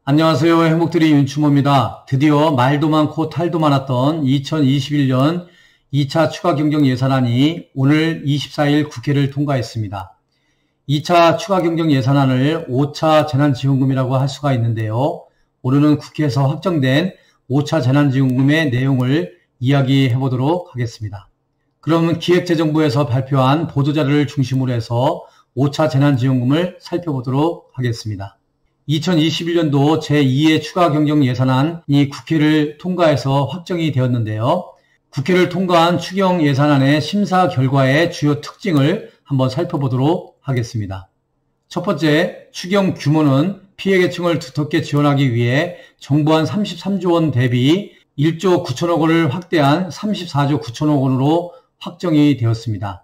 안녕하세요. 행복드리 윤충호입니다. 드디어 말도 많고 탈도 많았던 2021년 2차 추가 경정 예산안이 오늘 24일 국회를 통과했습니다. 2차 추가 경정 예산안을 5차 재난지원금이라고 할 수가 있는데요. 오늘은 국회에서 확정된 5차 재난지원금의 내용을 이야기해 보도록 하겠습니다. 그럼 기획재정부에서 발표한 보도자료를 중심으로 해서 5차 재난지원금을 살펴보도록 하겠습니다. 2021년도 제2의 추가 경정 예산안이 국회를 통과해서 확정이 되었는데요. 국회를 통과한 추경 예산안의 심사 결과의 주요 특징을 한번 살펴보도록 하겠습니다. 첫 번째, 추경 규모는 피해계층을 두텁게 지원하기 위해 정부안 33조 원 대비 1조 9천억 원을 확대한 34조 9천억 원으로 확정이 되었습니다.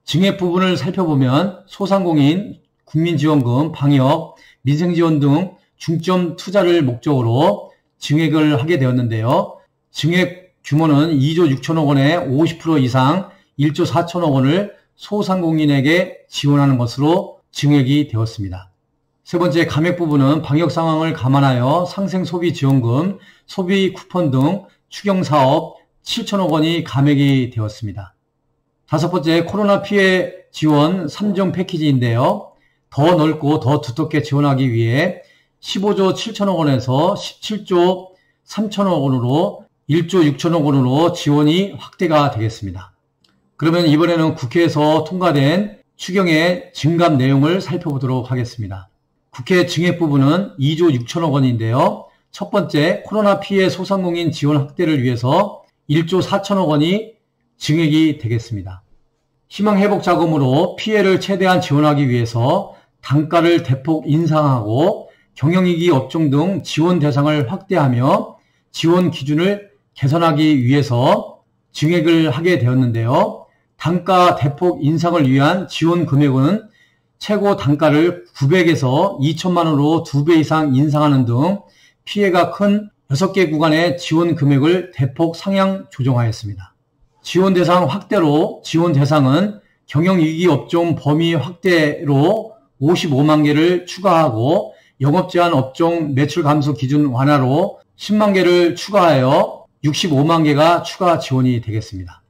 증액 부분을 살펴보면 소상공인, 국민지원금, 방역, 민생지원 등 중점 투자를 목적으로 증액을 하게 되었는데요. 증액 규모는 2조 6천억 원의 50% 이상 1조 4천억 원을 소상공인에게 지원하는 것으로 증액이 되었습니다. 세 번째, 감액 부분은 방역 상황을 감안하여 상생소비지원금, 소비 쿠폰 등 추경사업 7천억 원이 감액이 되었습니다. 다섯 번째, 코로나 피해 지원 3종 패키지인데요. 더 넓고 더 두텁게 지원하기 위해 15조 7천억 원에서 17조 3천억 원으로 1조 6천억 원으로 지원이 확대가 되겠습니다. 그러면 이번에는 국회에서 통과된 추경의 증감 내용을 살펴보도록 하겠습니다. 국회 증액 부분은 2조 6천억 원인데요. 첫 번째, 코로나 피해 소상공인 지원 확대를 위해서 1조 4천억 원이 증액이 되겠습니다. 희망회복 자금으로 피해를 최대한 지원하기 위해서 단가를 대폭 인상하고 경영위기 업종 등 지원 대상을 확대하며 지원 기준을 개선하기 위해서 증액을 하게 되었는데요. 단가 대폭 인상을 위한 지원 금액은 최고 단가를 900에서 2천만 원으로 2배 이상 인상하는 등 피해가 큰 6개 구간의 지원 금액을 대폭 상향 조정하였습니다. 지원 대상 확대로 지원 대상은 경영위기 업종 범위 확대로 55만 개를 추가하고 영업제한 업종 매출 감소 기준 완화로 10만 개를 추가하여 65만 개가 추가 지원이 되겠습니다.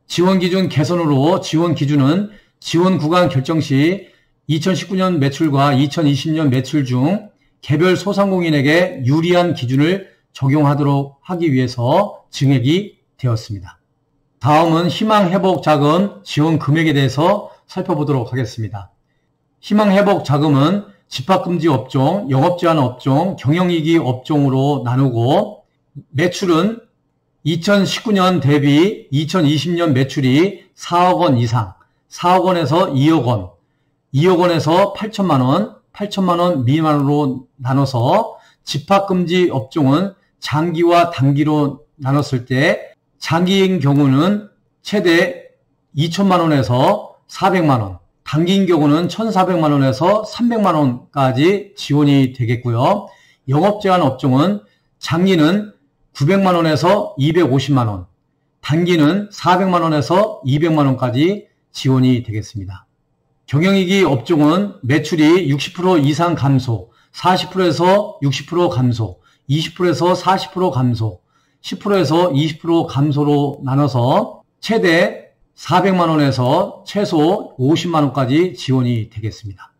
지원 기준 개선으로 지원 기준은 지원 구간 결정 시 2019년 매출과 2020년 매출 중 개별 소상공인에게 유리한 기준을 적용하도록 하기 위해서 증액이 되었습니다. 다음은 희망회복자금 지원 금액에 대해서 살펴보도록 하겠습니다. 희망회복 자금은 집합금지 업종, 영업제한 업종, 경영위기 업종으로 나누고 매출은 2019년 대비 2020년 매출이 4억 원 이상, 4억 원에서 2억 원, 2억 원에서 8천만 원, 8천만 원 미만으로 나눠서 집합금지 업종은 장기와 단기로 나눴을 때 장기인 경우는 최대 2천만 원에서 400만 원, 단기인 경우는 1,400만 원에서 300만 원까지 지원이 되겠고요. 영업제한 업종은 장기는 900만 원에서 250만 원, 단기는 400만 원에서 200만 원까지 지원이 되겠습니다. 경영위기 업종은 매출이 60% 이상 감소, 40%에서 60% 감소, 20%에서 40% 감소, 10%에서 20% 감소로 나눠서 최대 400만 원에서 최소 50만 원까지 지원이 되겠습니다.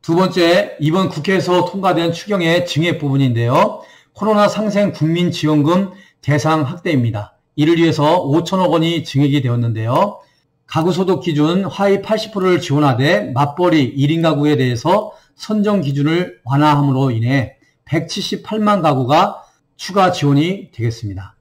두 번째, 이번 국회에서 통과된 추경의 증액 부분인데요. 코로나 상생 국민지원금 대상 확대입니다. 이를 위해서 5천억 원이 증액이 되었는데요. 가구소득 기준 하위 80%를 지원하되 맞벌이 1인 가구에 대해서 선정 기준을 완화함으로 인해 178만 가구가 추가 지원이 되겠습니다.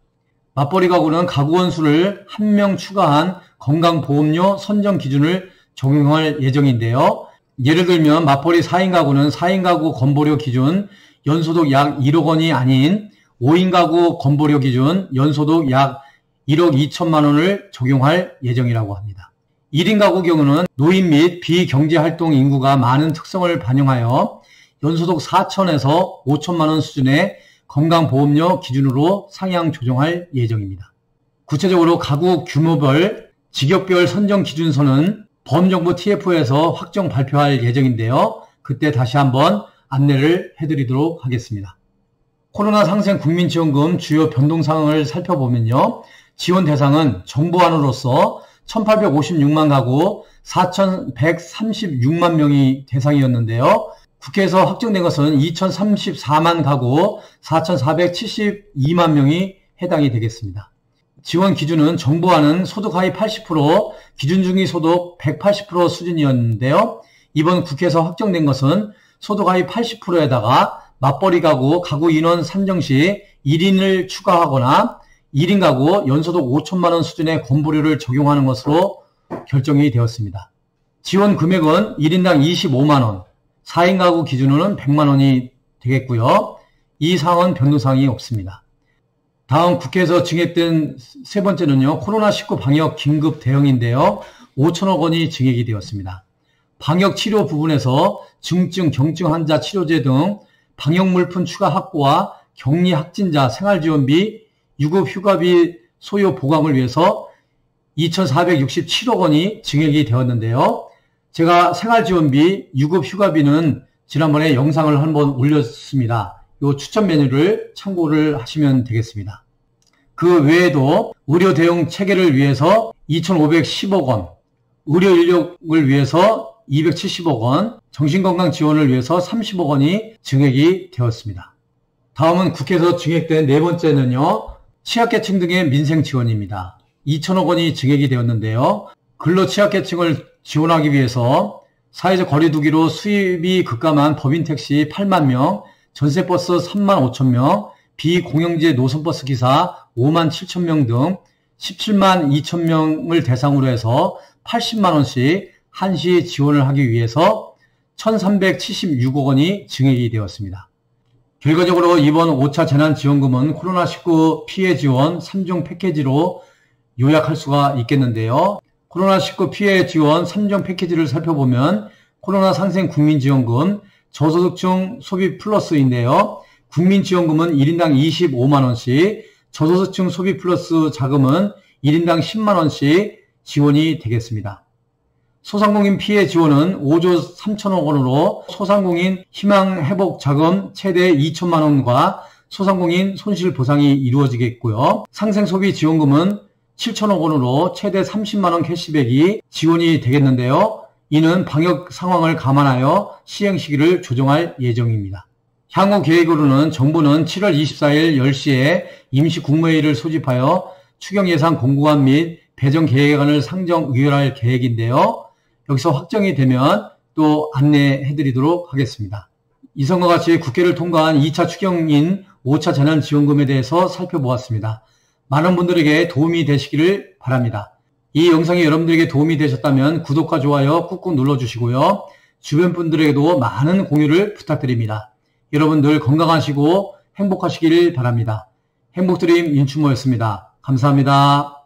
맞벌이 가구는 가구원 수를 1명 추가한 건강보험료 선정 기준을 적용할 예정인데요. 예를 들면 맞벌이 4인 가구는 4인 가구 건보료 기준 연소득 약 1억 원이 아닌 5인 가구 건보료 기준 연소득 약 1억 2천만 원을 적용할 예정이라고 합니다. 1인 가구 경우는 노인 및 비경제활동 인구가 많은 특성을 반영하여 연소득 4천에서 5천만 원 수준의 건강보험료 기준으로 상향 조정할 예정입니다. 구체적으로 가구 규모별, 직역별 선정 기준서는 범정부 TF에서 확정 발표할 예정인데요. 그때 다시 한번 안내를 해드리도록 하겠습니다. 코로나 상생 국민지원금 주요 변동사항을 살펴보면요. 지원 대상은 정부안으로서 1856만 가구 4136만 명이 대상이었는데요. 국회에서 확정된 것은 2034만 가구 4472만 명이 해당이 되겠습니다. 지원 기준은 정부안은 소득 하위 80%, 기준 중위 소득 180% 수준이었는데요. 이번 국회에서 확정된 것은 소득 하위 80%에다가 맞벌이 가구 인원 산정 시 1인을 추가하거나 1인 가구 연소득 5천만 원 수준의 건보료를 적용하는 것으로 결정이 되었습니다. 지원 금액은 1인당 25만 원, 4인 가구 기준으로는 100만 원이 되겠고요. 이 사항은 변동사항이 없습니다. 다음 국회에서 증액된 세 번째는요. 코로나19 방역 긴급 대응인데요. 5천억 원이 증액이 되었습니다. 방역 치료 부분에서 중증, 경증 환자 치료제 등 방역 물품 추가 확보와 격리 확진자 생활지원비, 유급 휴가비 소요 보강을 위해서 2,467억 원이 증액이 되었는데요. 제가 생활지원비, 유급 휴가비는 지난번에 영상을 한번 올렸습니다. 이 추천 메뉴를 참고를 하시면 되겠습니다. 그 외에도 의료 대응 체계를 위해서 2,510억 원, 의료 인력을 위해서 270억 원, 정신건강 지원을 위해서 30억 원이 증액이 되었습니다. 다음은 국회에서 증액된 네 번째는요. 취약계층 등의 민생 지원입니다. 2천억 원이 증액이 되었는데요. 근로 취약계층을 지원하기 위해서 사회적 거리두기로 수입이 급감한 법인택시 8만 명, 전세버스 3만 5천 명, 비공영제 노선버스 기사 5만 7천 명 등 17만 2천 명을 대상으로 해서 80만 원씩 한시 지원을 하기 위해서 1,376억 원이 증액이 되었습니다. 결과적으로 이번 5차 재난지원금은 코로나19 피해 지원 3종 패키지로 요약할 수가 있겠는데요. 코로나19 피해 지원 3종 패키지를 살펴보면 코로나 상생 국민지원금, 저소득층 소비 플러스인데요. 국민지원금은 1인당 25만 원씩, 저소득층 소비 플러스 자금은 1인당 10만 원씩 지원이 되겠습니다. 소상공인 피해 지원은 5조 3천억 원으로 소상공인 희망회복 자금 최대 2천만 원과 소상공인 손실 보상이 이루어지겠고요. 상생소비 지원금은 7천억 원으로 최대 30만 원 캐시백이 지원이 되겠는데요. 이는 방역 상황을 감안하여 시행 시기를 조정할 예정입니다. 향후 계획으로는 정부는 7월 24일 10시에 임시국무회의를 소집하여 추경예산 공구안 및 배정 계획안을 상정 의결할 계획인데요. 여기서 확정이 되면 또 안내해드리도록 하겠습니다. 이성과 같이 국회를 통과한 2차 추경인 5차 재난지원금에 대해서 살펴보았습니다. 많은 분들에게 도움이 되시기를 바랍니다. 이 영상이 여러분들에게 도움이 되셨다면 구독과 좋아요 꾹꾹 눌러주시고요. 주변 분들에게도 많은 공유를 부탁드립니다. 여러분들 건강하시고 행복하시길 바랍니다. 행복드림 윤춘모였습니다. 감사합니다.